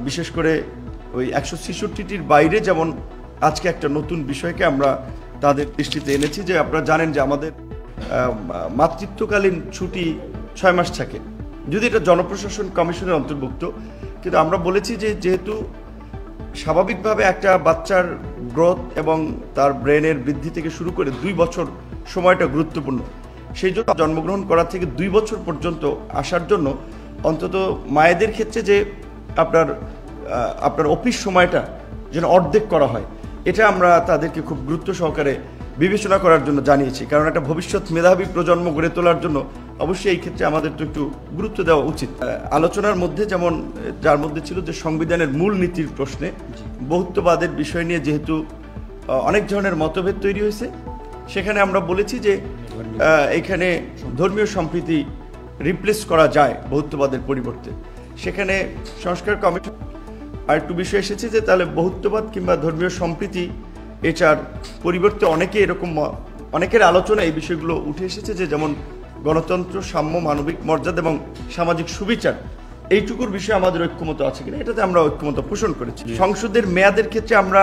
বিশেষ করে ওই 166টির বাইরে যেমন আজকে একটা নতুন বিষয়কে আমরা তাদের দৃষ্টিতে এনেছি যে আপনারা জানেন যে আমাদের মাতৃত্বকালীন ছুটি 6 মাস থাকে, যদি এটা জনপ্রশাসন কমিশনের অন্তর্ভুক্ত, কিন্তু আমরা বলেছি যে যেহেতু স্বাভাবিকভাবে একটা বাচ্চার গ্রোথ এবং তার ব্রেনের বৃদ্ধি থেকে শুরু করে 2 বছর সময়টা গুরুত্বপূর্ণ, সেই জন্য জন্মগ্রহণ করা থেকে 2 বছর পর্যন্ত আসার জন্য অন্তত মায়েদের ক্ষেত্রে যে আপনার অফিস সময়টা যেন অর্ধেক করা হয়, এটা আমরা তাদেরকে খুব গুরুত্ব সহকারে বিবেচনা করার জন্য জানিয়েছি। কারণ একটা ভবিষ্যৎ মেধাবী প্রজন্ম গড়ে তোলার জন্য অবশ্যই এই ক্ষেত্রে আমাদের তো একটু গুরুত্ব দেওয়া উচিত। আলোচনার মধ্যে যেমন যার মধ্যে ছিল যে সংবিধানের মূল নীতির প্রশ্নে বহুত্ববাদের বিষয় নিয়ে যেহেতু অনেক ধরনের মতভেদ তৈরি হয়েছে, সেখানে আমরা বলেছি যে এখানে ধর্মীয় সম্প্রীতি রিপ্লেস করা যায় বহুত্ববাদের পরিবর্তে। সেখানে সংস্কার কমিশন আরেকটু বিষয় এসেছে যে তাহলে বহুত্ববাদ কিংবা ধর্মীয় সম্প্রীতি এটার পরিবর্তে অনেকের আলোচনা এই বিষয়গুলো উঠে এসেছে যে যেমন গণতন্ত্র, সাম্য, মানবিক মর্যাদা এবং সামাজিক সুবিচার, এইটুকুর বিষয়ে আমাদের ঐক্যমত আছে কিনা, এটাতে আমরা ঐক্যমত পোষণ করেছি। সংসদের মেয়াদের ক্ষেত্রে আমরা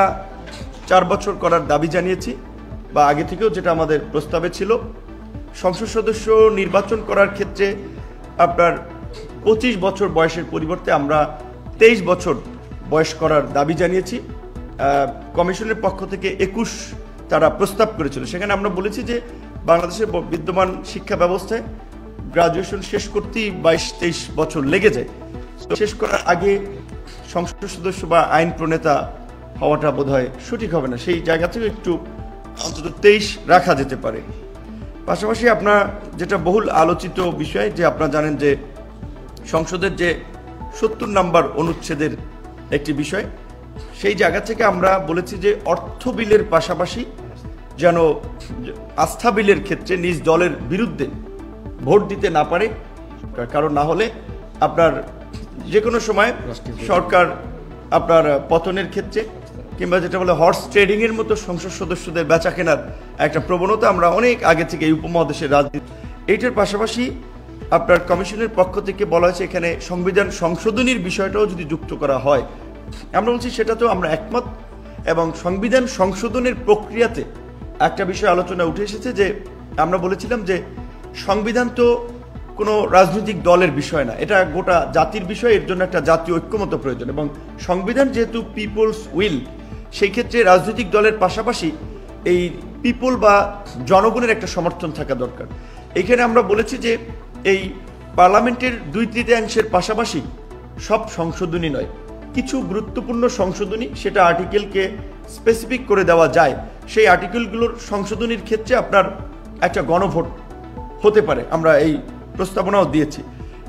4 বছর করার দাবি জানিয়েছি, বা আগে থেকেও যেটা আমাদের প্রস্তাবে ছিল। সংসদ সদস্য নির্বাচন করার ক্ষেত্রে আপনার 25 বছর বয়সের পরিবর্তে আমরা 23 বছর বয়স করার দাবি জানিয়েছি। কমিশনের পক্ষ থেকে 21 তারা প্রস্তাব করেছিল। সেখানে আমরা বলেছি যে বাংলাদেশের বিদ্যমান শিক্ষা ব্যবস্থায় গ্রাজুয়েশন শেষ করতেই 22-23 বছর লেগে যায়। শেষ করার আগে সংসদ সদস্য বা আইন প্রণেতা হওয়াটা বোধহয় সঠিক হবে না, সেই জায়গা থেকে একটু অন্তত 23 রাখা যেতে পারে। পাশাপাশি আপনার যেটা বহুল আলোচিত বিষয় যে আপনারা জানেন যে সংসদের যে 70 নম্বর অনুচ্ছেদের একটি বিষয়, সেই জায়গা থেকে আমরা বলেছি যে অর্থ বিলের পাশাপাশি যেন আস্থা বিলের ক্ষেত্রে নিজ দলের বিরুদ্ধে ভোট দিতে না পারে, কারণ না হলে আপনার যে কোনো সময় সরকার আপনার পতনের ক্ষেত্রে কিংবা যেটা বলে হর্স ট্রেডিং এর মতো সংসদ সদস্যদের বেচা কেনার একটা প্রবণতা আমরা অনেক আগে থেকে এই উপমহাদেশের রাজনীতি। এইটার পাশাপাশি আপনার কমিশনের পক্ষ থেকে বলা হয়েছে এখানে সংবিধান সংশোধনীর বিষয়টাও যদি যুক্ত করা হয়, আমরা বলছি সেটা তো আমরা একমত। এবং সংবিধান সংশোধনের প্রক্রিয়াতে একটা বিষয় আলোচনা উঠে এসেছে যে আমরা বলেছিলাম যে সংবিধান তো কোনো রাজনৈতিক দলের বিষয় না, এটা গোটা জাতির বিষয়, এর জন্য একটা জাতীয় ঐক্যমত প্রয়োজন। এবং সংবিধান যেহেতু পিপলস উইল, সেই ক্ষেত্রে রাজনৈতিক দলের পাশাপাশি এই পিপল বা জনগণের একটা সমর্থন থাকা দরকার। এখানে আমরা বলেছি যে এই পার্লামেন্টের 2/3 পাশাপাশি সব সংশোধনী নয়, কিছু গুরুত্বপূর্ণ সংশোধনী সেটা আর্টিকেলকে স্পেসিফিক করে দেওয়া যায়, সেই আর্টিকেলগুলোর সংশোধনীর ক্ষেত্রে আপনার একটা গণভোট হতে পারে, আমরা এই প্রস্তাবনাও দিয়েছি।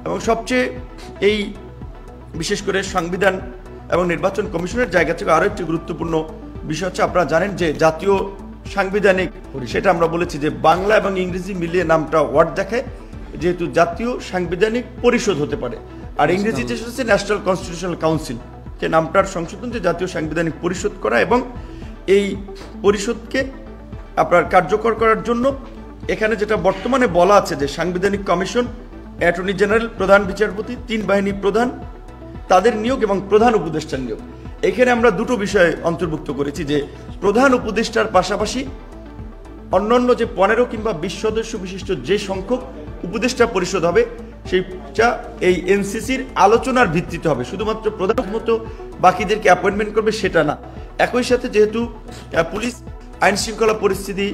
এবং সবচেয়ে এই বিশেষ করে সংবিধান এবং নির্বাচন কমিশনের জায়গা থেকে আরও একটি গুরুত্বপূর্ণ বিষয় হচ্ছে আপনারা জানেন যে জাতীয় সাংবিধানিক, সেটা আমরা বলেছি যে বাংলা এবং ইংরেজি মিলিয়ে নামটা ওয়ার্ড দেখায়, যেহেতু জাতীয় সাংবিধানিক পরিষদ হতে পারে, আর ইংরেজিতে হচ্ছে ন্যাশনাল কনস্টিটিউশনাল কাউন্সিল, যে নামটার সংশোধন যে জাতীয় সাংবিধানিক পরিষদ করা। এবং এই পরিষদকে আপনার কার্যকর করার জন্য এখানে যেটা বর্তমানে বলা আছে যে সাংবিধানিক কমিশন, অ্যাটর্নি জেনারেল, প্রধান বিচারপতি, 3 বাহিনী প্রধান, তাদের নিয়োগ এবং প্রধান উপদেষ্টার নিয়োগ। এখানে আমরা দুটো বিষয় অন্তর্ভুক্ত করেছি যে প্রধান উপদেষ্টার পাশাপাশি অন্যান্য যে 15 কিংবা 20 সদস্য বিশিষ্ট যে সংখ্যক উপদেষ্টা পরিষদ হবে, সেইটা এই এনসিসির আলোচনার ভিত্তিতে হবে, শুধুমাত্র প্রধান মতো বাকিদেরকে অ্যাপয়েন্টমেন্ট করবে সেটা না। একই সাথে যেহেতু পুলিশ আইন শৃঙ্খলা পরিস্থিতি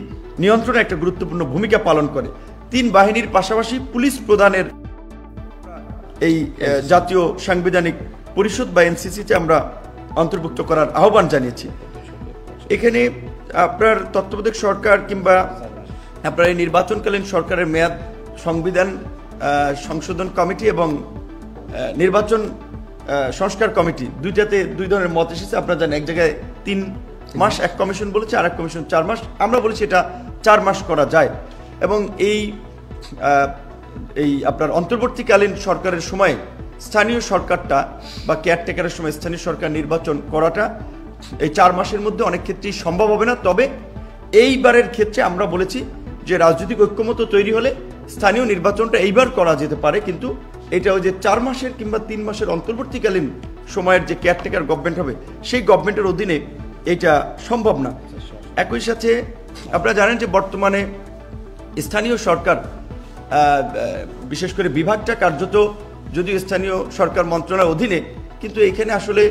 নিয়ন্ত্রণে একটা গুরুত্বপূর্ণ ভূমিকা পালন করে, 3 বাহিনীর পাশাপাশি পুলিশ প্রধানের এই জাতীয় সাংবিধানিক পরিষদ বা এনসিসিতে আমরা অন্তর্ভুক্ত করার আহ্বান জানিয়েছি। এখানে আপনার তত্ত্বাবধায়ক সরকার কিংবা আপনার এই নির্বাচনকালীন সরকারের মেয়াদ, সংবিধান সংশোধন কমিটি এবং নির্বাচন সংস্কার কমিটি, দুইটাতে 2 ধরনের মত এসেছে। আপনারা জানেন এক জায়গায় 3 মাস এক কমিশন বলেছে, আর এক কমিশন 4 মাস, আমরা বলেছি এটা 4 মাস করা যায়। এবং এই আপনার অন্তর্বর্তীকালীন সরকারের সময় স্থানীয় সরকারটা বা কেয়ারটেকারের সময় স্থানীয় সরকার নির্বাচন করাটা এই 4 মাসের মধ্যে অনেক ক্ষেত্রেই সম্ভব হবে না। তবে এইবারের ক্ষেত্রে আমরা বলেছি যে রাজনৈতিক ঐক্যমত তৈরি হলে স্থানীয় নির্বাচনটা এইবার করা যেতে পারে, কিন্তু এটা ওই যে 4 মাসের কিংবা 3 মাসের অন্তর্বর্তীকালীন সময়ের যে কেয়ারটেকার গভর্নমেন্ট হবে সেই গভর্নমেন্টের অধীনে এটা সম্ভব না। একই সাথে আপনারা জানেন যে বর্তমানে স্থানীয় সরকার বিশেষ করে বিভাগটা কার্যত যদিও স্থানীয় সরকার মন্ত্রণালয়ের অধীনে, কিন্তু এখানে আসলে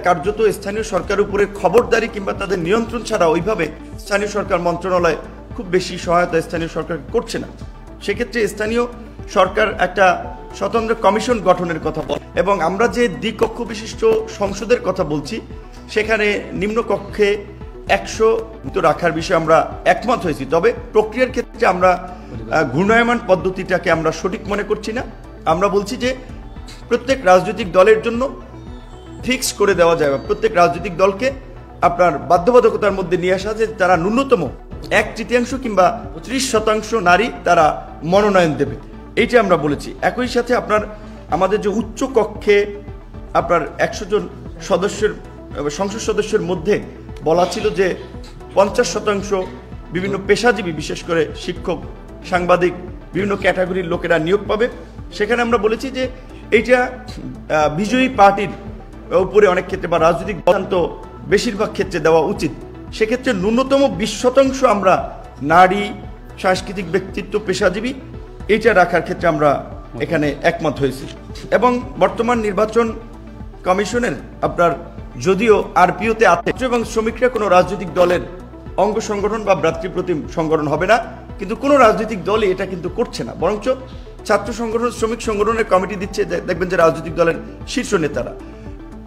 কার্যত স্থানীয় সরকারের উপরে খবরদারি কিংবা তাদের নিয়ন্ত্রণ ছাড়া ওইভাবে স্থানীয় সরকার মন্ত্রণালয় খুব বেশি সহায়তা স্থানীয় সরকার করছে না। সেক্ষেত্রে স্থানীয় সরকার একটা স্বতন্ত্র কমিশন গঠনের কথা বলে এবং আমরা যে দ্বিকক্ষ বিশিষ্ট সংসদের কথা বলছি সেখানে নিম্নকক্ষে 100 রাখার বিষয়ে আমরা একমত হয়েছি। তবে প্রক্রিয়ার ক্ষেত্রে আমরা ঘূর্ণায়মান পদ্ধতিটাকে আমরা সঠিক মনে করছি না। আমরা বলছি যে প্রত্যেক রাজনৈতিক দলের জন্য ফিক্স করে দেওয়া যায়, প্রত্যেক রাজনৈতিক দলকে আপনার বাধ্যবাধকতার মধ্যে নিয়ে আসা যে তারা ন্যূনতম 1/3 কিংবা 30% নারী তারা মনোনয়ন দেবে, এইটা আমরা বলেছি। একই সাথে আপনার আমাদের যে উচ্চ কক্ষে আপনার 100 জন সদস্যের সংসদ সদস্যের মধ্যে বলা ছিল যে 50% বিভিন্ন পেশাজীবী বিশেষ করে শিক্ষক, সাংবাদিক, বিভিন্ন ক্যাটাগরির লোকেরা নিয়োগ পাবে। সেখানে আমরা বলেছি যে এইটা বিজয়ী পার্টির উপরে অনেক ক্ষেত্রে বা রাজনৈতিক সিদ্ধান্ত বেশিরভাগ ক্ষেত্রে দেওয়া উচিত। সেক্ষেত্রে ন্যূনতম 20% আমরা নারী, সাংস্কৃতিক ব্যক্তিত্ব, পেশাজীবী এইটা রাখার ক্ষেত্রে আমরা এখানে একমত হয়েছি। এবং বর্তমান নির্বাচন কমিশনের আপনার যদিও আরপিওতে আছে এবং শ্রমিকরা কোনো রাজনৈতিক দলের অঙ্গ সংগঠন বা ভ্রাতৃপ্রতিম সংগঠন হবে না, কিন্তু কোনো রাজনৈতিক দলই এটা কিন্তু করছে না, বরঞ্চ ছাত্র সংগঠন, শ্রমিক সংগঠনের কমিটি দিচ্ছে। দেখবেন যে রাজনৈতিক দলের শীর্ষ নেতারা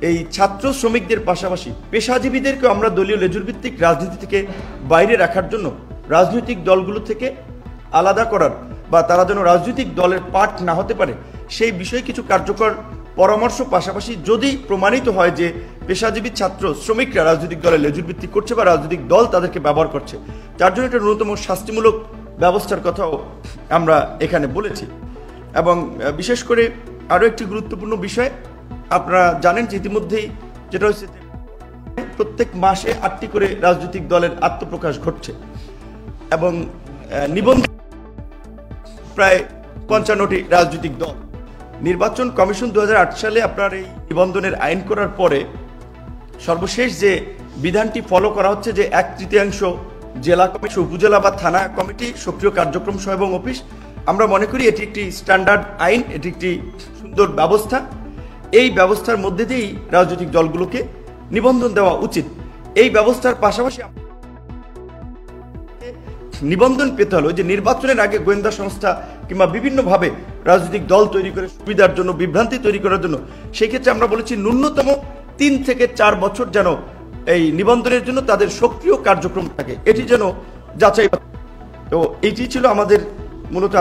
এই ছাত্র শ্রমিকদের পাশাপাশি পেশাজীবীদেরকে আমরা দলীয় লেজুরভিত্তিক রাজনীতি থেকে বাইরে রাখার জন্য রাজনৈতিক দলগুলো থেকে আলাদা করার বা তারা যেন রাজনৈতিক দলের পার্ট না হতে পারে সেই বিষয়ে কিছু কার্যকর পরামর্শ, পাশাপাশি যদি প্রমাণিত হয় যে পেশাজীবী ছাত্র শ্রমিকরা রাজনৈতিক দলের লেজুরভিত্তিক করছে বা রাজনৈতিক দল তাদেরকে ব্যবহার করছে, তার জন্য একটা ন্যূনতম শাস্তিমূলক ব্যবস্থার কথাও আমরা এখানে বলেছি। এবং বিশেষ করে আরও একটি গুরুত্বপূর্ণ বিষয় আপনারা জানেন যে ইতিমধ্যেই যেটা হচ্ছে প্রত্যেক মাসে 8টি করে রাজনৈতিক দলের আত্মপ্রকাশ ঘটছে এবং নিবন্ধন প্রায় 55টি রাজনৈতিক দল। নির্বাচন কমিশন 2008 সালে আপনার এই নিবন্ধনের আইন করার পরে সর্বশেষ যে বিধানটি ফলো করা হচ্ছে যে 1/3 জেলা কমিটি, উপজেলা বা থানা কমিটি, সক্রিয় কার্যক্রম সহ এবং অফিস। আমরা মনে করি এটি একটি স্ট্যান্ডার্ড আইন, এটি একটি সুন্দর ব্যবস্থা। এই ব্যবস্থার মধ্যে দিয়েই রাজনৈতিক দলগুলোকে নিবন্ধন দেওয়া উচিত। এই ব্যবস্থার পাশাপাশি নিবন্ধন পেতে হলো যে নির্বাচনের আগে গোয়েন্দা সংস্থা কিংবা বিভিন্নভাবে রাজনৈতিক দল তৈরি করে সুবিধার জন্য, বিভ্রান্তি তৈরি করার জন্য, সেক্ষেত্রে আমরা বলেছি ন্যূনতম 3 থেকে 4 বছর যেন এই নিবন্ধনের জন্য তাদের সক্রিয় কার্যক্রম থাকে, এটি যেন যাচাই। তো এটি ছিল আমাদের মূলত